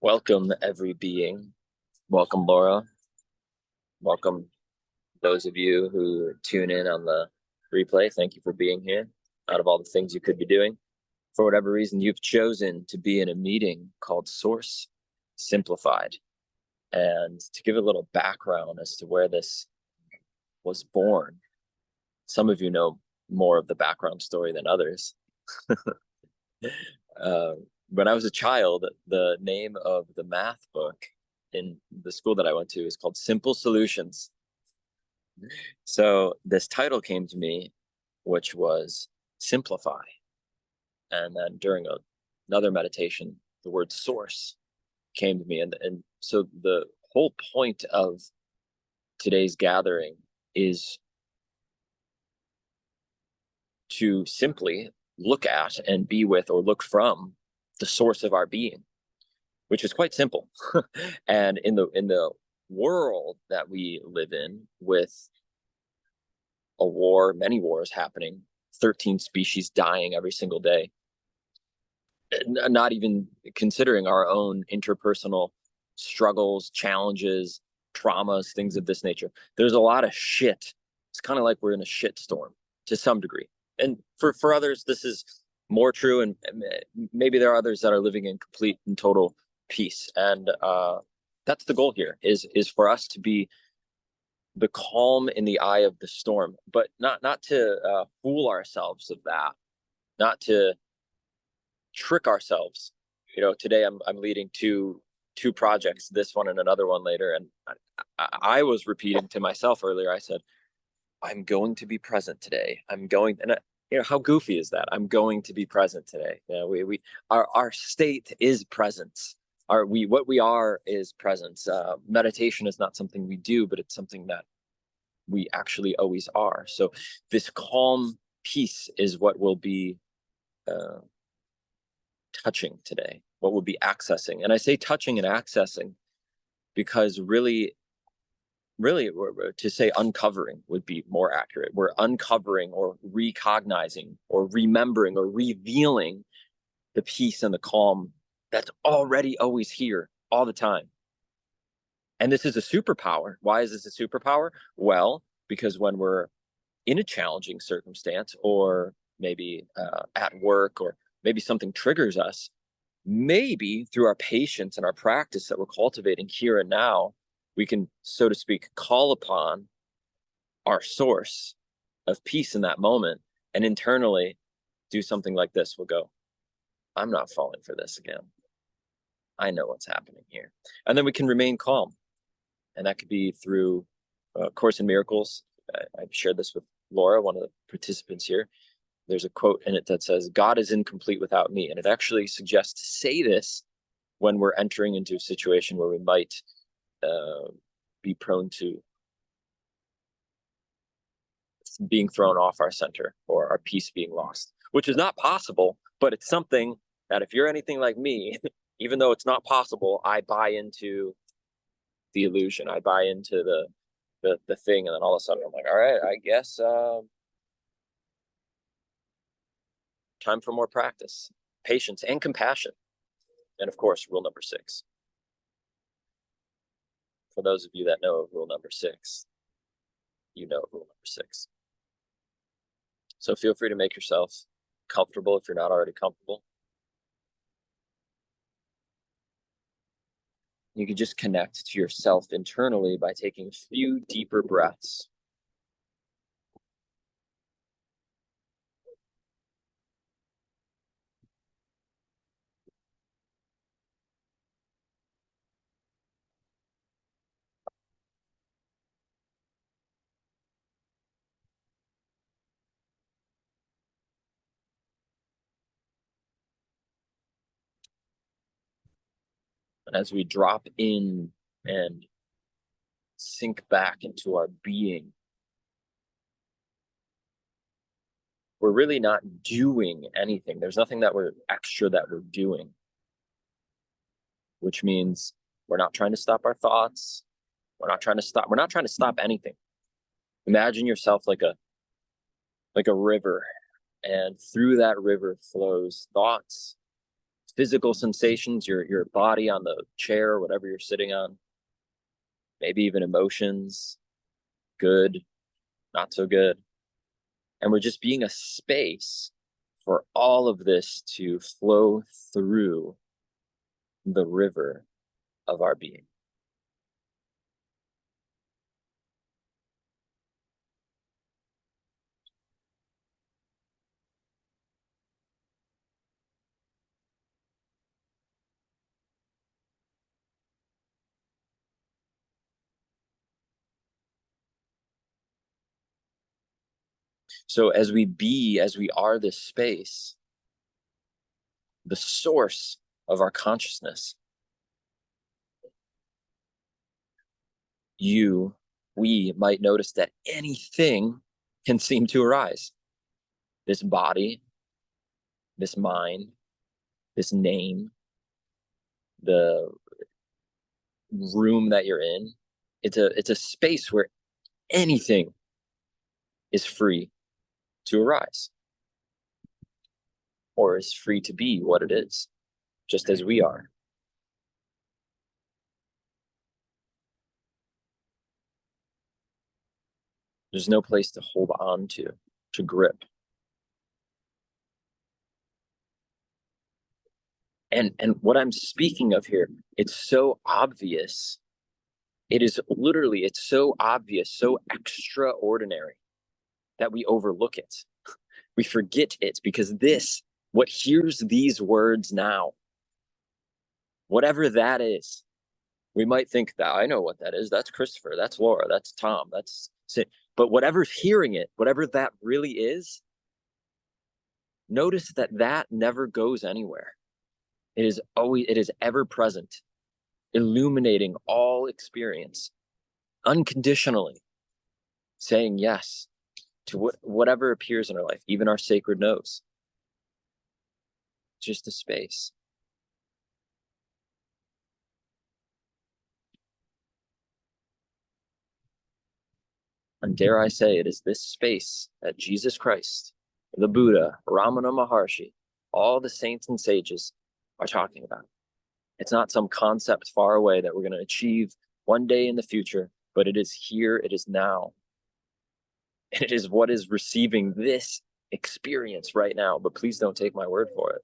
Welcome, every being. Welcome, Laura. Welcome, those of you who tune in on the replay. Thank you for being here. Out of all the things you could be doing, for whatever reason, you've chosen to be in a meeting called Source Simplified. And to give a little background as to where this was born, some of you know more of the background story than others. When I was a child, the name of the math book in the school that I went to is called Simple Solutions. So this title came to me, which was Simplify. And then during another meditation, the word source came to me. And so the whole point of today's gathering is to simply look at and be with or look from the source of our being, which is quite simple. And in the world that we live in, with a war, many wars happening, 13 species dying every single day, not even considering our own interpersonal struggles, challenges, traumas, things of this nature. There's a lot of shit. It's kind of like we're in a shit storm to some degree. And for others, this is more true. And maybe there are others that are living in complete and total peace. And that's the goal here, is for us to be the calm in the eye of the storm, but not to fool ourselves of that, not to trick ourselves. Today I'm leading two projects, this one and another one later, and I was repeating to myself earlier. I said, I'm going to be present today. I'm going, and how goofy is that? I'm going to be present today. Our state is presence. What we are is presence. Meditation is not something we do, but it's something that we actually always are. So this calm peace is what we'll be touching today, what we'll be accessing. And I say touching and accessing because really, to say uncovering would be more accurate. We're uncovering or recognizing or remembering or revealing the peace and the calm that's already always here all the time. And this is a superpower. Why is this a superpower? Well, because when we're in a challenging circumstance, or maybe at work, or maybe something triggers us, maybe through our patience and our practice that we're cultivating here and now, we can, so to speak, call upon our source of peace in that moment, and internally do something like this. We'll go, I'm not falling for this again. I know what's happening here. And then we can remain calm. And that could be through Course in Miracles. I've shared this with Laura, one of the participants here. There's a quote in it that says, God is incomplete without me. And it actually suggests to say this when we're entering into a situation where we might be prone to being thrown off our center, or our peace being lost, which is not possible, but it's something that, if you're anything like me, even though it's not possible, I buy into the illusion. I buy into the thing, and then all of a sudden I'm like, all right, I guess time for more practice, patience, and compassion. And of course, rule number 6. For those of you that know of rule number 6, you know of rule number 6. So feel free to make yourself comfortable if you're not already comfortable. You can just connect to yourself internally by taking a few deeper breaths. And as we drop in and sink back into our being, we're really not doing anything. There's nothing that we're extra that we're doing, which means we're not trying to stop our thoughts. We're not trying to stop anything. Imagine yourself like a river, and through that river flows thoughts, physical sensations, your body on the chair, or whatever you're sitting on, maybe even emotions, good, not so good. And we're just being a space for all of this to flow through the river of our being. So as we are this space, the source of our consciousness, we might notice that anything can seem to arise. This body, this mind, this name, the room that you're in, it's a space where anything is free to arise, or is free to be what it is, just as we are. There's no place to hold on to grip. And what I'm speaking of here, it's so obvious. It is literally, it's so obvious, so extraordinary that we overlook it. We forget it because what hears these words now, whatever that is, we might think that I know what that is. That's Christopher, that's Laura, that's Tom, that's Sid. But whatever's hearing it, whatever that really is, notice that never goes anywhere. It is ever present, illuminating all experience, unconditionally, saying yes to whatever appears in our life, even our sacred no's. Just a space. And dare I say, it is this space that Jesus Christ, the Buddha, Ramana Maharshi, all the saints and sages are talking about. It's not some concept far away that we're going to achieve one day in the future, but it is here, it is now. And it is what is receiving this experience right now, but please don't take my word for it.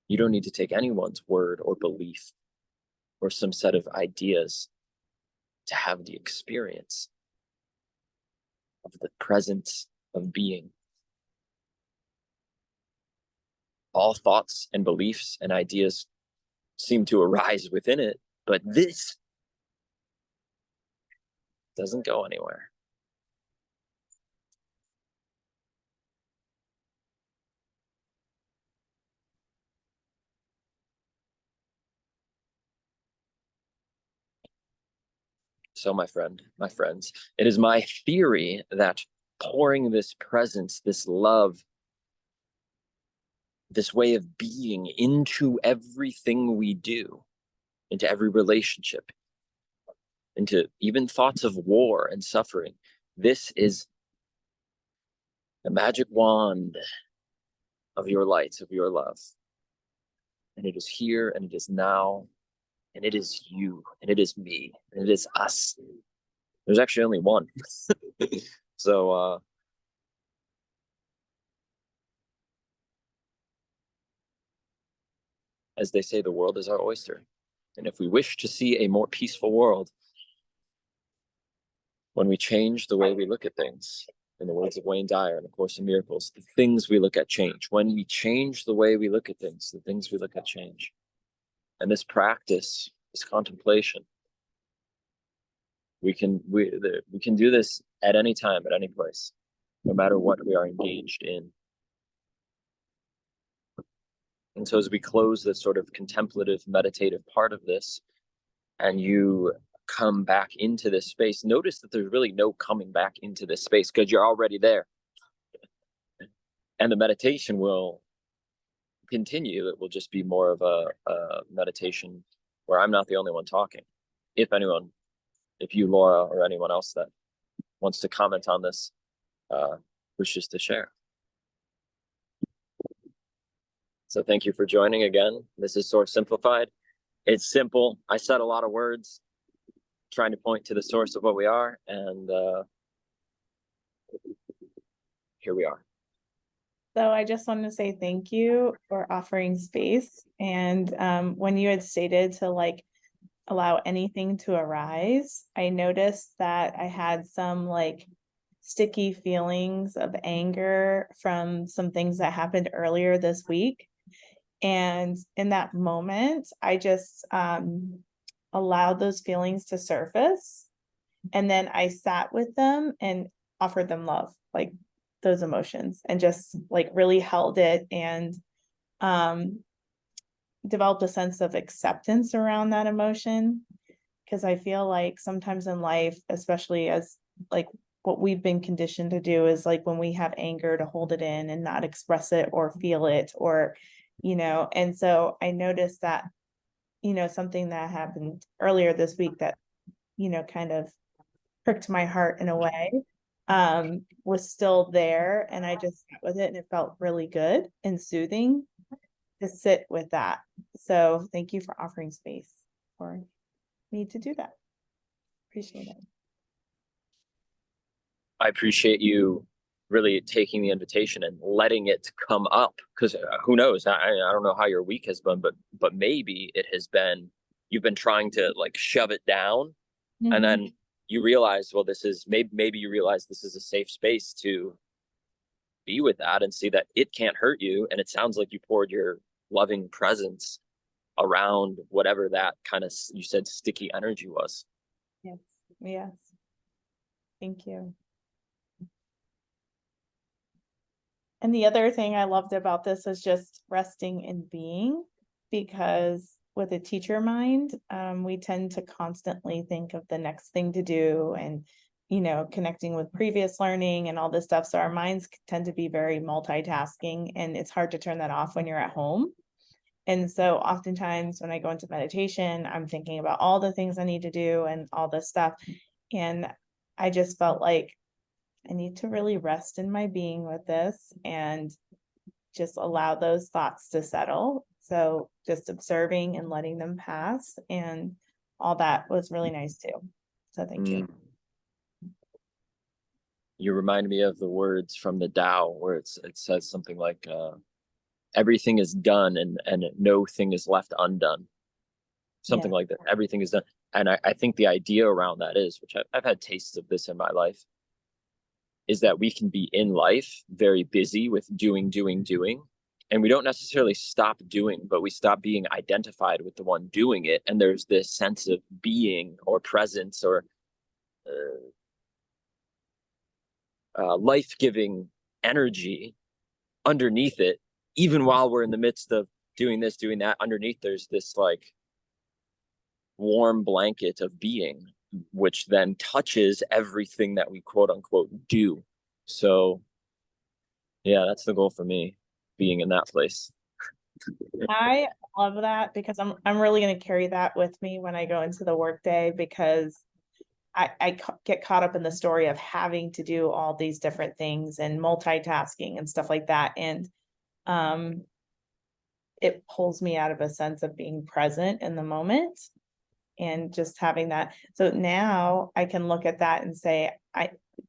You don't need to take anyone's word or belief or some set of ideas to have the experience of the presence of being. All thoughts and beliefs and ideas seem to arise within it, but this doesn't go anywhere. So my friends, it is my theory that pouring this presence, this love, this way of being into everything we do, into every relationship, into even thoughts of war and suffering, this is the magic wand of your light, of your love. And it is here, and it is now, and it is you, and it is me, and it is us. There's actually only one. So, as they say, the world is our oyster. And if we wish to see a more peaceful world, when we change the way we look at things, in the words of Wayne Dyer in A Course in Miracles, the things we look at change. When we change the way we look at things, the things we look at change. And this practice, this contemplation, we can do this at any time, at any place, no matter what we are engaged in. And so as we close this sort of contemplative, meditative part of this, and you come back into this space, notice that there's really no coming back into this space because you're already there. And the meditation will continue. It will just be more of a meditation where I'm not the only one talking. If you, Laura, or anyone else that wants to comment on this, wishes to share. So thank you for joining again. This is Source Simplified. It's simple. I said a lot of words trying to point to the source of what we are, and here we are. So I just wanted to say thank you for offering space. And when you had stated to like allow anything to arise, I noticed that I had some like sticky feelings of anger from some things that happened earlier this week. And in that moment, I just allowed those feelings to surface. And then I sat with them and offered them love, like those emotions, and just like really held it and developed a sense of acceptance around that emotion. Because I feel like sometimes in life, especially as like what we've been conditioned to do is like when we have anger to hold it in and not express it or feel it or, and so I noticed that, something that happened earlier this week that, kind of pricked my heart in a way, was still there. And I just sat with it and it felt really good and soothing to sit with that. So thank you for offering space for me to do that. Appreciate it. I appreciate you really taking the invitation and letting it come up, because who knows? I don't know how your week has been, but maybe it has been, you've been trying to like shove it down, and then you realize, well, this is maybe you realize this is a safe space to be with that and see that it can't hurt you. And it sounds like you poured your loving presence around whatever that kind of, you said, sticky energy was. Yes. Yes. Thank you. And the other thing I loved about this is just resting in being, because with a teacher mind, we tend to constantly think of the next thing to do and, connecting with previous learning and all this stuff. So our minds tend to be very multitasking, and it's hard to turn that off when you're at home. And so oftentimes when I go into meditation, I'm thinking about all the things I need to do and all this stuff. And I just felt like I need to really rest in my being with this and just allow those thoughts to settle. So just observing and letting them pass and all that was really nice too. So thank you. You remind me of the words from the Tao where it says something like, everything is done and no thing is left undone. Something like that. Everything is done. And I think the idea around that is, which I've had tastes of this in my life, is that we can be in life very busy with doing, and we don't necessarily stop doing, but we stop being identified with the one doing it. And there's this sense of being or presence or life-giving energy underneath it. Even while we're in the midst of doing this, doing that, underneath there's this like warm blanket of being, which then touches everything that we quote unquote do. So yeah, that's the goal for me, being in that place. I love that, because I'm really going to carry that with me when I go into the workday, because I get caught up in the story of having to do all these different things and multitasking and stuff like that. And it pulls me out of a sense of being present in the moment and just having that. So now I can look at that and say,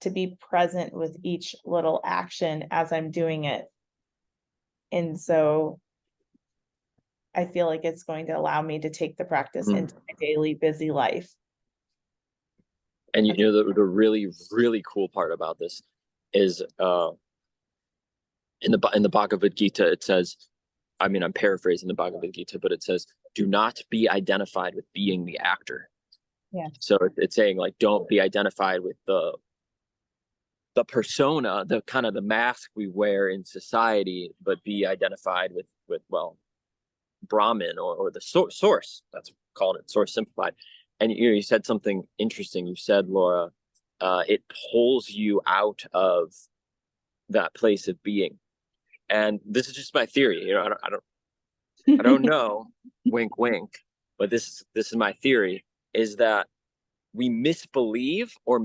to be present with each little action as I'm doing it. And so I feel like it's going to allow me to take the practice into my daily busy life. And the really, really cool part about this is in the Bhagavad Gita, it says, I mean, I'm paraphrasing the Bhagavad Gita, but it says, do not be identified with being the actor. Yeah. So it's saying like, don't be identified with the persona, the kind of the mask we wear in society, but be identified with well, Brahman or the source. That's calling it Source Simplified. And you said something interesting. You said, Laura, it pulls you out of that place of being. And this is just my theory. I don't know, wink, wink, but this is my theory, is that we misbelieve or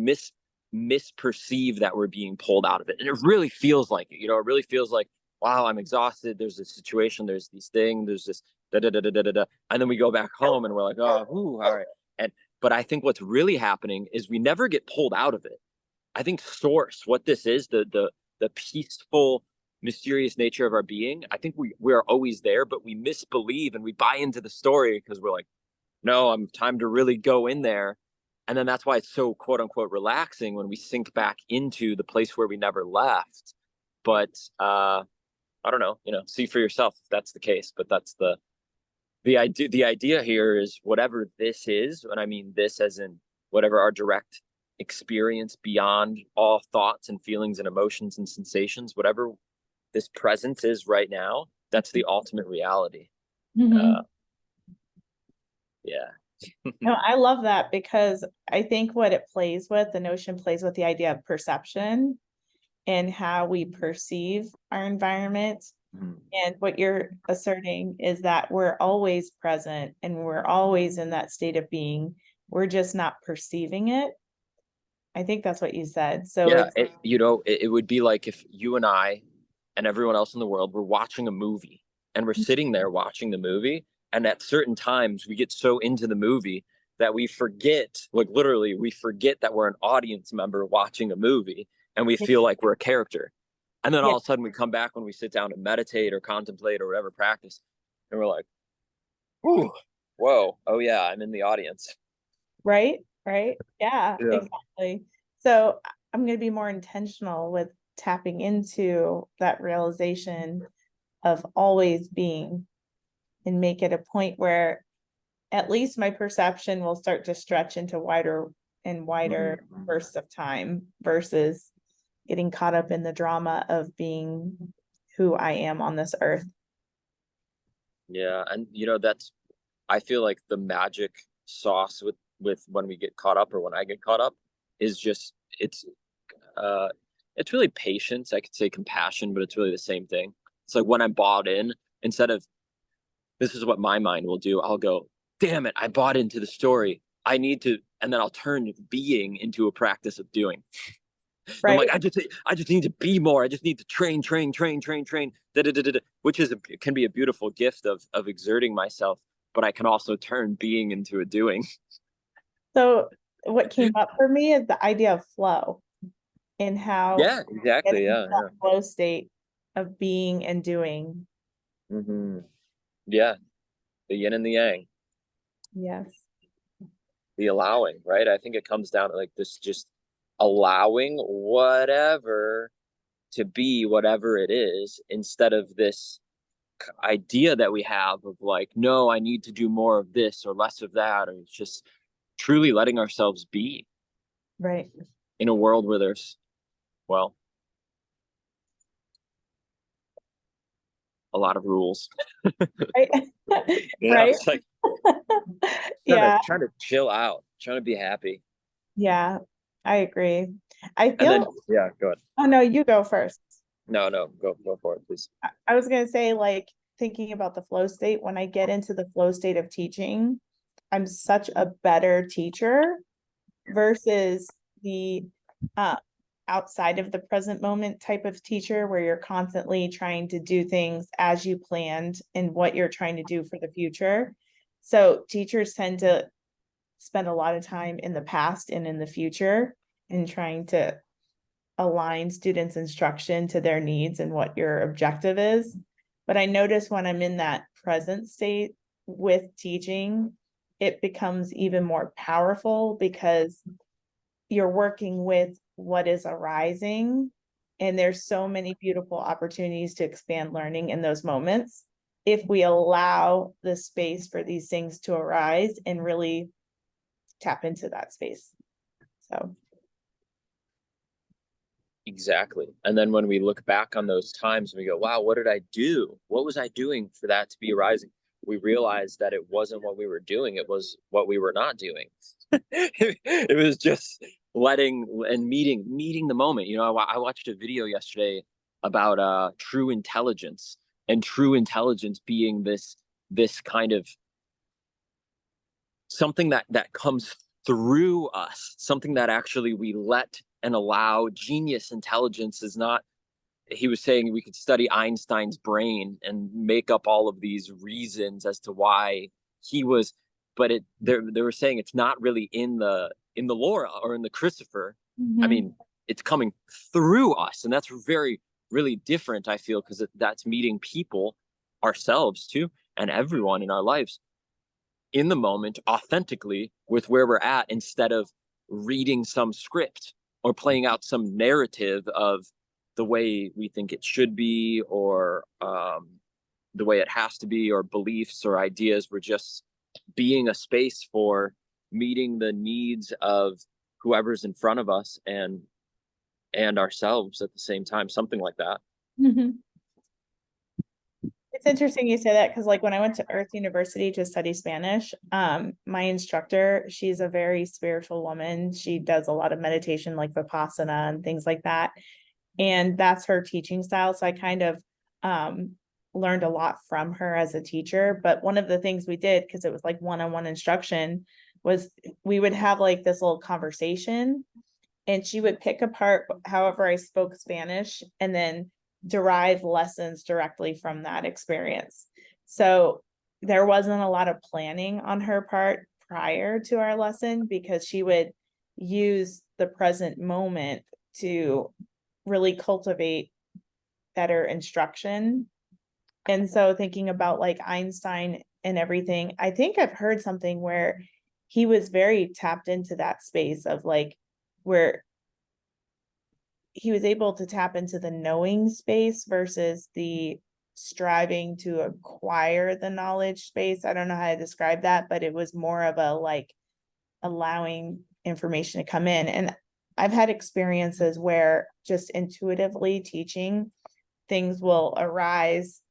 misperceive that we're being pulled out of it. And it really feels like it, it really feels like, wow, I'm exhausted. There's this situation, there's these things, there's this da da da da da da. And then we go back home and we're like, oh, whew, all right. But I think what's really happening is we never get pulled out of it. I think source, what this is, the peaceful, mysterious nature of our being, I think we're always there, but we misbelieve and we buy into the story because we're like, no, I'm time to really go in there. And then that's why it's so quote unquote relaxing when we sink back into the place where we never left. But I don't know, see for yourself if that's the case. But that's the idea here is whatever this is, and I mean this as in whatever our direct experience beyond all thoughts and feelings and emotions and sensations, whatever this presence is right now, that's the ultimate reality. Mhm. Yeah. No, I love that because I think what it plays with, the notion plays with the idea of perception and how we perceive our environment. And what you're asserting is that we're always present and we're always in that state of being. We're just not perceiving it. I think that's what you said. So Yeah, it's it would be like if you and I and everyone else in the world were watching a movie and we're sitting there watching the movie, and at certain times we get so into the movie that we forget, like literally, we forget that we're an audience member watching a movie and we feel like we're a character. And then yeah, all of a sudden we come back when we sit down to meditate or contemplate or whatever practice, and we're like, ooh, whoa, oh yeah, I'm in the audience. right, right. Yeah, Yeah. exactly. So I'm going to be more intentional with tapping into that realization of always being and make it a point where at least my perception will start to stretch into wider and wider bursts of time versus getting caught up in the drama of being who I am on this earth. Yeah, and that's, I feel like the magic sauce with when we get caught up or when I get caught up is just uh it's really patience. I could say compassion, but it's really the same thing. It's like when I'm bought in, instead of, this is what my mind will do, I'll go, damn it, I bought into the story. I need to, and then I'll turn being into a practice of doing. I'm Right. like, I just need to be more. I just need to train, train, train, train, train, da, da, da, da, da, which can be a beautiful gift of exerting myself, but I can also turn being into a doing. So what came up for me is the idea of flow and how Yeah, exactly. getting into Yeah, that yeah. flow state of being and doing. Yeah, the yin and the yang, Yes. the allowing, right? I think it comes down to like this, just allowing whatever to be whatever it is, instead of this idea that we have of like, no, I need to do more of this or less of that, or it's just truly letting ourselves be Right. in a world where there's, well, a lot of rules. Right. Yeah, Right. it's like trying to Yeah. trying to chill out, trying to be happy. Yeah. I agree. I And then feel, yeah, go ahead. oh no, you go first. No, go for it, please. I was gonna say, like, thinking about the flow state, when I get into the flow state of teaching, I'm such a better teacher versus the uh outside of the present moment type of teacher where you're constantly trying to do things as you planned and what you're trying to do for the future. So teachers tend to spend a lot of time in the past and in the future and trying to align students' instruction to their needs and what your objective is. But I notice when I'm in that present state with teaching, it becomes even more powerful because you're working with what is arising. And there's so many beautiful opportunities to expand learning in those moments if we allow the space for these things to arise and really tap into that space. So Exactly. And then when we look back on those times, we go, wow, what did I do? What was I doing for that to be arising? We realized that it wasn't what we were doing, it was what we were not doing. It was just letting and meeting the moment. I watched a video yesterday about true intelligence, and true intelligence being this kind of something that comes through us, something that actually we let and allow genius. Intelligence is not, he was saying we could study Einstein's brain and make up all of these reasons as to why he was, but they were saying it's not really in the Laura or in the Christopher. I Mhm. mean, it's coming through us, and that's very really different, I feel, because that's meeting people, ourselves too, and everyone in our lives in the moment authentically with where we're at, instead of reading some script or playing out some narrative of the way we think it should be, or the way it has to be, or beliefs or ideas. We're just being a space for meeting the needs of whoever's in front of us, and ourselves at the same time, something like that. Mhm. It's interesting you say that because like when I went to Earth University to study Spanish, my instructor, she's a very spiritual woman. She does a lot of meditation like Vipassana and things like that. And that's her teaching style. So I kind of um learned a lot from her as a teacher. But one of the things we did, because it was like one-on-one instruction, was we would have like this little conversation and she would pick apart however I spoke Spanish and then derive lessons directly from that experience. So there wasn't a lot of planning on her part prior to our lesson because she would use the present moment to really cultivate better instruction. And so thinking about like Einstein and everything, I think I've heard something where he was very tapped into that space of like where he was able to tap into the knowing space versus the striving to acquire the knowledge space. I don't know how to describe that, but it was more of a like allowing information to come in. And I've had experiences where just intuitively teaching things will arise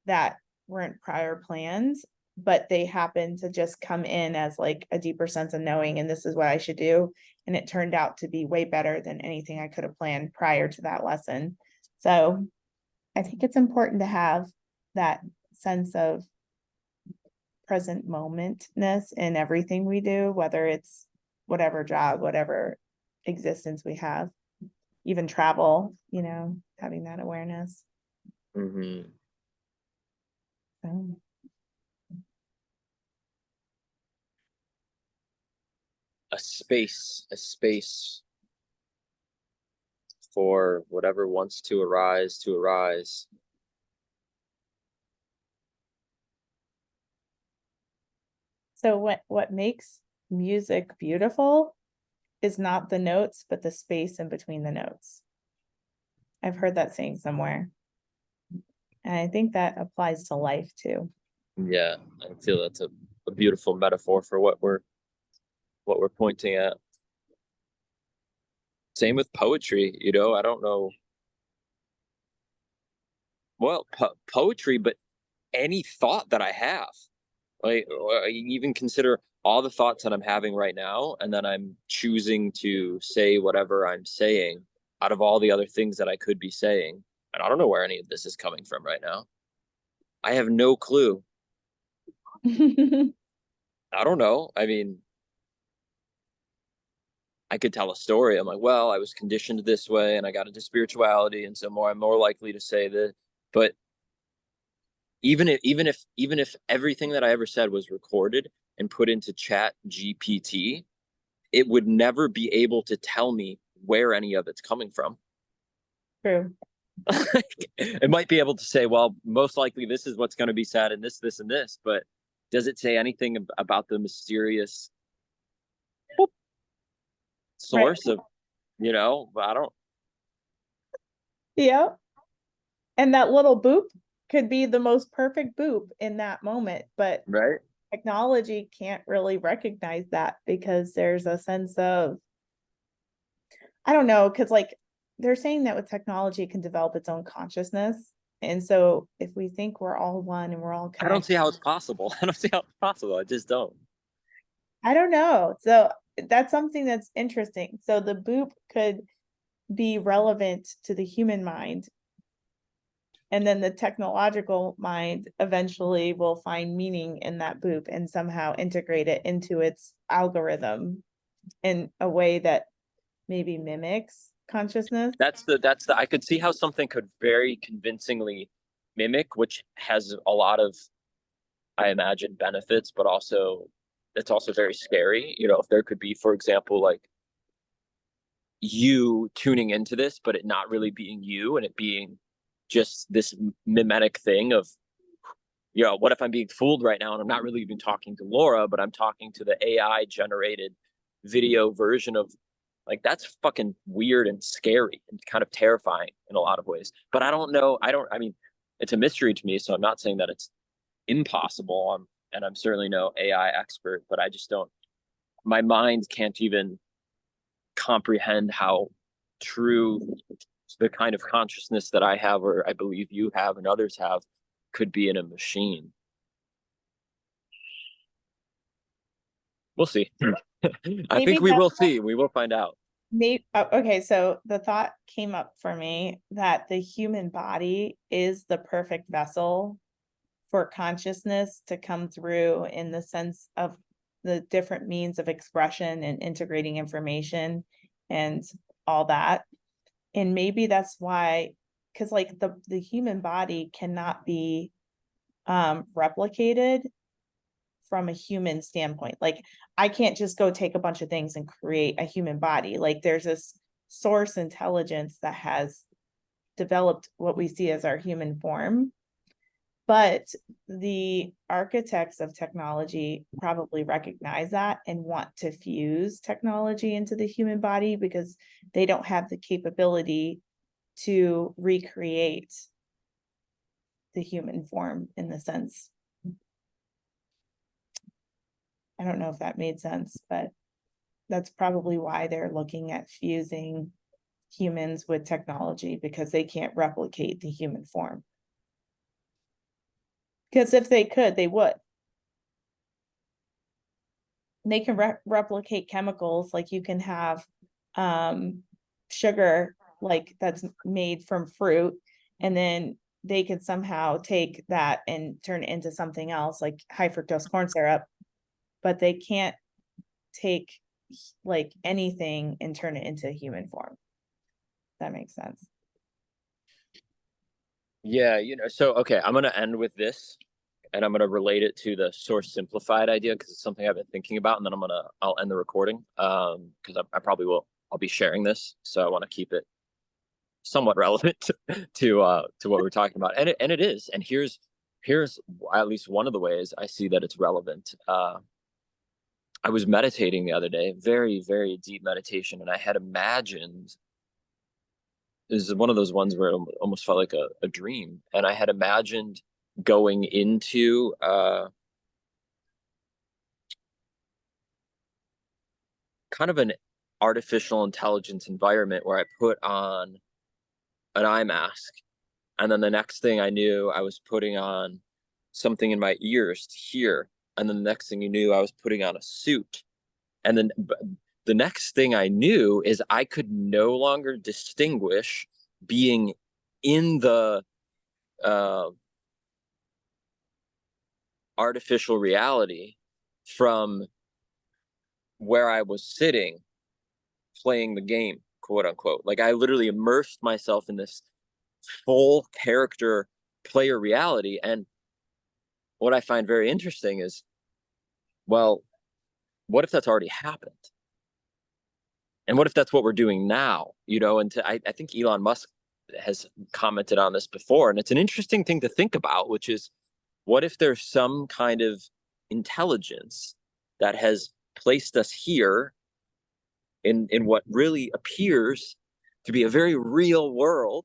that weren't prior plans, but they happen to just come in as like a deeper sense of knowing, and this is what I should do. And it turned out to be way better than anything I could have planned prior to that lesson. So I think it's important to have that sense of present momentness in everything we do, whether it's whatever job, whatever existence we have, even travel, having that awareness. Mm-hmm. So. A space for whatever wants to arise. So what makes music beautiful is not the notes, but the space in between the notes. I've heard that saying somewhere. And I think that applies to life too. Yeah, I feel that's a beautiful metaphor for what we're pointing at. Same with poetry, I don't know. Well, poetry, but any thought that I have, like, I even consider all the thoughts that I'm having right now, and then I'm choosing to say whatever I'm saying out of all the other things that I could be saying. And I don't know where any of this is coming from right now. I have no clue. I don't know. I mean, I could tell a story. I'm like, well, I was conditioned this way and I got into spirituality, and so I'm more likely to say that. But even if everything that I ever said was recorded and put into Chat GPT, it would never be able to tell me where any of it's coming from. True. It might be able to say, well, most likely this is what's going to be said, and this, and this, but does it say anything about the mysterious Right. source of, I don't, Yeah. And that little boop could be the most perfect boop in that moment, but right? technology can't really recognize that because there's a sense of, I don't know, because like they're saying that with technology it can develop its own consciousness. And so if we think we're all one and we're all I don't connected, see how it's possible. I don't see how it's possible. I just don't. I don't know. So that's something that's interesting. So the boop could be relevant to the human mind. And then the technological mind eventually will find meaning in that boop and somehow integrate it into its algorithm in a way that maybe mimics consciousness. That's the I could see how something could very convincingly mimic, which has a lot of, I imagine, benefits, but also it's also very scary. If there could be, for example, like you tuning into this, but it not really being you and it being just this mimetic thing of, what if I'm being fooled right now and I'm not really even talking to Laura, but I'm talking to the AI generated video version of, like, that's fucking weird and scary and kind of terrifying in a lot of ways. But I don't know. I mean, it's a mystery to me. So I'm not saying that it's impossible. And I'm certainly no AI expert, but I just don't, my mind can't even comprehend how true the kind of consciousness that I have, or I believe you have and others have, could be in a machine. We'll see. I think Maybe we that's will see. We will find out. maybe okay, so the thought came up for me that the human body is the perfect vessel for consciousness to come through, in the sense of the different means of expression and integrating information and all that. And maybe that's why, because like the human body cannot be replicated from a human standpoint. Like, I can't just go take a bunch of things and create a human body. Like, there's this source intelligence that has developed what we see as our human form. But the architects of technology probably recognize that and want to fuse technology into the human body, because they don't have the capability to recreate the human form, in the sense. I don't know if that made sense, but that's probably why they're looking at fusing humans with technology, because they can't replicate the human form. Because if they could, they would. They can replicate chemicals, like you can have sugar, like that's made from fruit, and then they could somehow take that and turn it into something else, like high fructose corn syrup, but they can't take like anything and turn it into human form. That makes sense. Yeah, so okay, I'm gonna end with this, and I'm gonna relate it to the source simplified idea because it's something I've been thinking about, and then I'll end the recording. Because I probably will, I'll be sharing this, so I want to keep it somewhat relevant to what we're talking about, and it is. And here's at least one of the ways I see that it's relevant. I was meditating the other day, very, very deep meditation, and I had imagined, this is one of those ones where it almost felt like a dream. And I had imagined going into kind of an artificial intelligence environment where I put on an eye mask. And then the next thing I knew, I was putting on something in my ears to hear. And then the next thing you knew, I was putting on a suit. And then the next thing I knew is I could no longer distinguish being in the uh, artificial reality from where I was sitting playing the game, quote unquote. Like, I literally immersed myself in this full character player reality. And what I find very interesting is, well, what if that's already happened? And what if that's what we're doing now? And I think Elon Musk has commented on this before. And it's an interesting thing to think about, which is, what if there's some kind of intelligence that has placed us here in what really appears to be a very real world,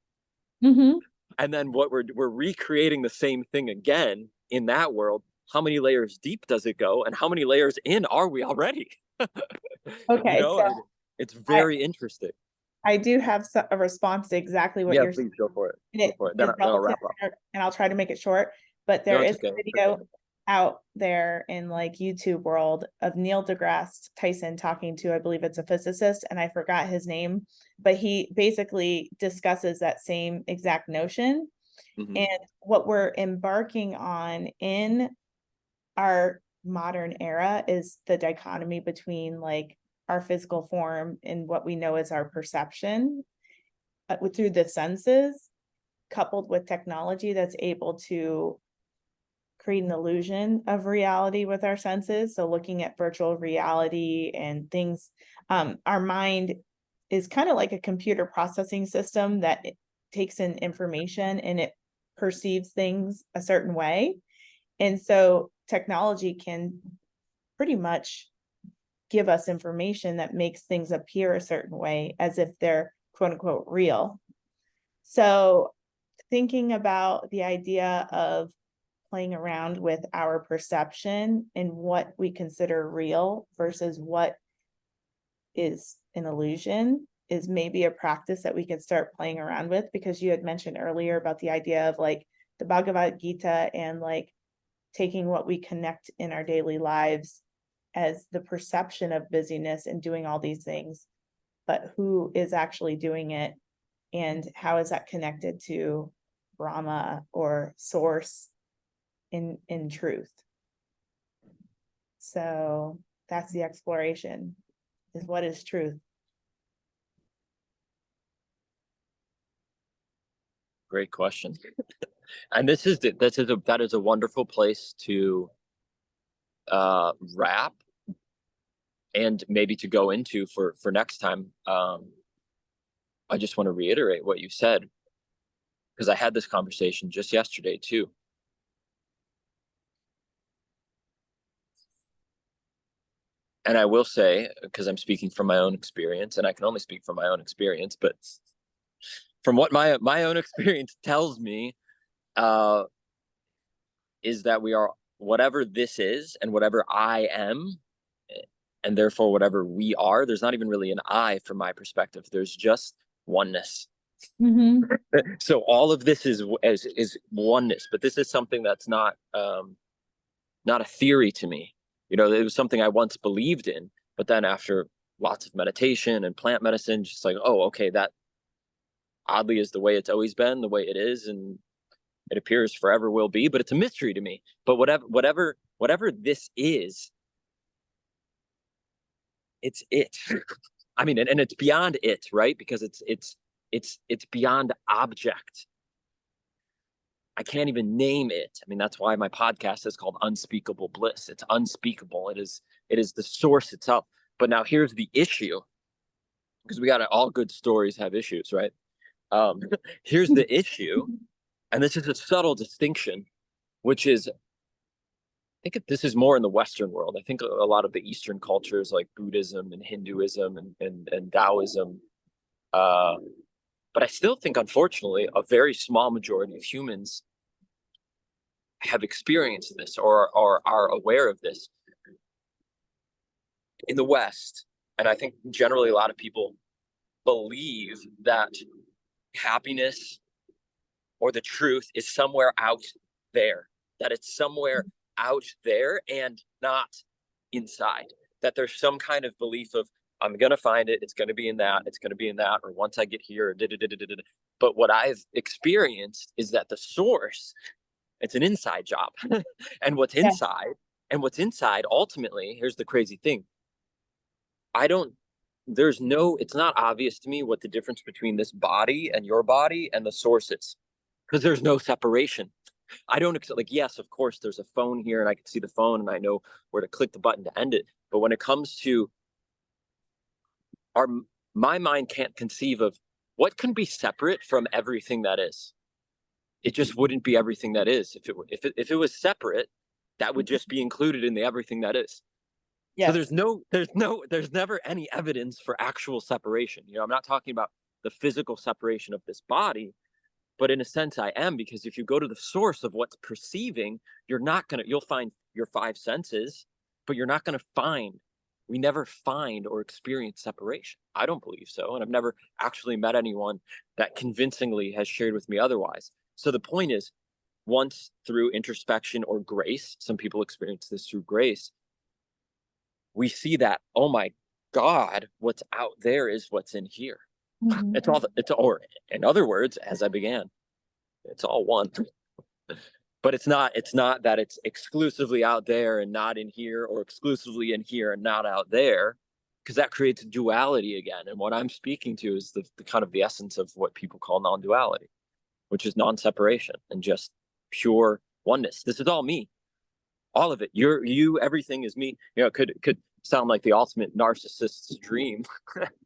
Mm-hmm. and then what we're recreating the same thing again in that world? How many layers deep does it go, and how many layers in are we already? you Okay, know so it's I very interesting. I do have a response to exactly what Yeah, you're saying. please go for it. And Go it for it, then is I'll relative, wrap up. and I'll try to make it short. But No, there it's is okay. a video out there in like YouTube world of Neil deGrasse Tyson talking to, I believe it's a physicist, and I forgot his name, but he basically discusses that same exact notion. Mm-hmm. And what we're embarking on in our modern era is the dichotomy between like our physical form and what we know as our perception through the senses, coupled with technology that's able to create an illusion of reality with our senses. So looking at virtual reality and things, our mind is kind of like a computer processing system that it takes in information and it perceives things a certain way. And so technology can pretty much give us information that makes things appear a certain way as if they're quote unquote real. So thinking about the idea of playing around with our perception and what we consider real versus what is an illusion is maybe a practice that we can start playing around with, because you had mentioned earlier about the idea of like the Bhagavad Gita and like taking what we connect in our daily lives as the perception of busyness and doing all these things, but who is actually doing it and how is that connected to Brahma or source in truth. So that's the exploration, is what is truth. Great question. And that is a wonderful place to wrap and maybe to go into for next time. I just want to reiterate what you said, because I had this conversation just yesterday too. And I will say, because I'm speaking from my own experience, and I can only speak from my own experience, but from what my own experience tells me, is that we are whatever this is and whatever I am, and therefore whatever we are. There's not even really an I from my perspective. There's just oneness. Mm-hmm. So all of this is oneness, but this is something that's not a theory to me. You know, it was something I once believed in, but then after lots of meditation and plant medicine, just like, oh, okay, that oddly is the way it's always been, the way it is, and it appears forever will be, but it's a mystery to me. But whatever this is, it's it. I mean, and it's beyond it, right? Because it's beyond object. I can't even name it. I mean, that's why my podcast is called Unspeakable Bliss. It's unspeakable. It is the source itself. But now here's the issue, because we got all good stories have issues, right? Here's the issue, and this is a subtle distinction, which is, I think this is more in the Western world. I think a lot of the Eastern cultures like Buddhism and Hinduism and Taoism, but I still think, unfortunately, a very small majority of humans have experienced this or are aware of this in the West. And I think generally a lot of people believe that happiness or the truth is somewhere out there, that it's somewhere out there and not inside, that there's some kind of belief of, I'm going to find it, it's going to be in that, it's going to be in that, or once I get here, but what I've experienced is that the source, it's an inside job. and what's inside ultimately, here's the crazy thing, it's not obvious to me what the difference between this body and your body and the source is, because there's no separation. I don't like, yes, of course, there's a phone here and I can see the phone and I know where to click the button to end it. But when it comes to my mind can't conceive of what can be separate from everything that is. It just wouldn't be everything that is. If it was separate, that would just be included in the everything that is. Yes. So there's never any evidence for actual separation. You know, I'm not talking about the physical separation of this body, but in a sense I am, because if you go to the source of what's perceiving, you'll find your five senses, but you're not going to find, we never find or experience separation. I don't believe so. And I've never actually met anyone that convincingly has shared with me otherwise. So the point is, once through introspection or grace, some people experience this through grace, we see that, oh my God, what's out there is what's in here. Mm-hmm. Or in other words, as I began, it's all one. But it's not that it's exclusively out there and not in here, or exclusively in here and not out there. because that creates duality again. And what I'm speaking to is the kind of the essence of what people call non-duality, which is non-separation and just pure oneness. This is all me, all of it. You, everything is me. You know, it could sound like the ultimate narcissist's dream,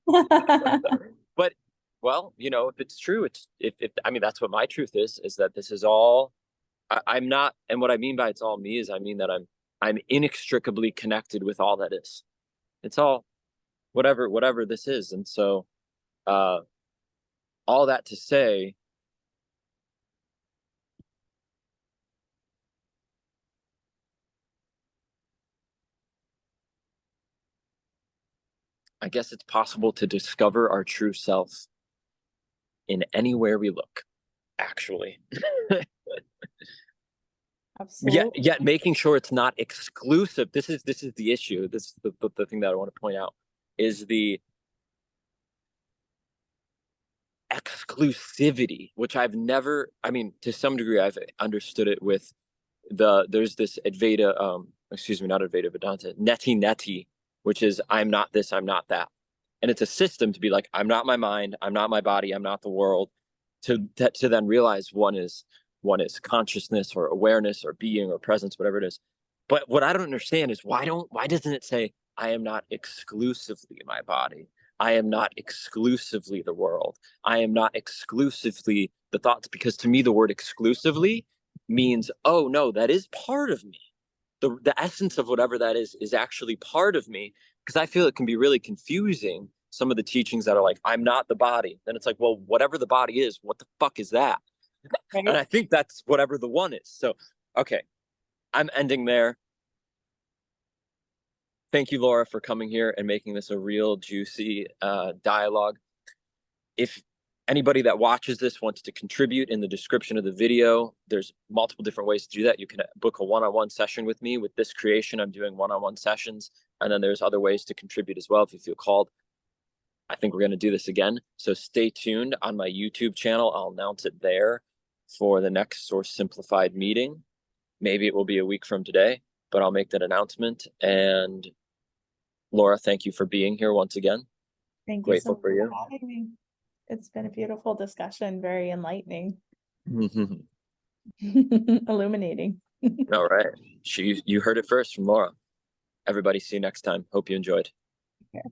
but well, you know, if it's true, it's if I mean that's what my truth is that this is all I'm not, and what I mean by it's all me is I mean that I'm inextricably connected with all that is. It's all whatever this is. And so uh all that to say, I guess it's possible to discover our true self in anywhere we look, actually. Absolutely. Yet making sure it's not exclusive. This is the issue. This is the thing that I want to point out is the exclusivity, which I've never, I mean, to some degree I've understood it with there's this Advaita, excuse me, not Advaita Vedanta, neti, which is I'm not this, I'm not that. And it's a system to be like, I'm not my mind, I'm not my body, I'm not the world, to then realize one is consciousness or awareness or being or presence, whatever it is. But what I don't understand is why doesn't it say I am not exclusively my body? I am not exclusively the world. I am not exclusively the thoughts, because to me the word exclusively means, oh no, that is part of me. The essence of whatever that is actually part of me. Because I feel it can be really confusing, some of the teachings that are like, I'm not the body. Then it's like, well, whatever the body is, what the fuck is that? And Right. I think that's whatever the one is. So, okay, I'm ending there. Thank you, Laura, for coming here and making this a real juicy dialogue. If anybody that watches this wants to contribute, in the description of the video, there's multiple different ways to do that. You can book a one-on-one session with me. With this creation, I'm doing one-on-one sessions. And then there's other ways to contribute as well if you feel called. I think we're going to do this again. So stay tuned on my YouTube channel. I'll announce it there for the next Source Simplified meeting. Maybe it will be a week from today, but I'll make that announcement. And Laura, thank you for being here once again. Thank you so Grateful much for for you. having me. It's been a beautiful discussion, very enlightening, illuminating. All right. You heard it first from Laura. Everybody, see you next time. Hope you enjoyed. Okay.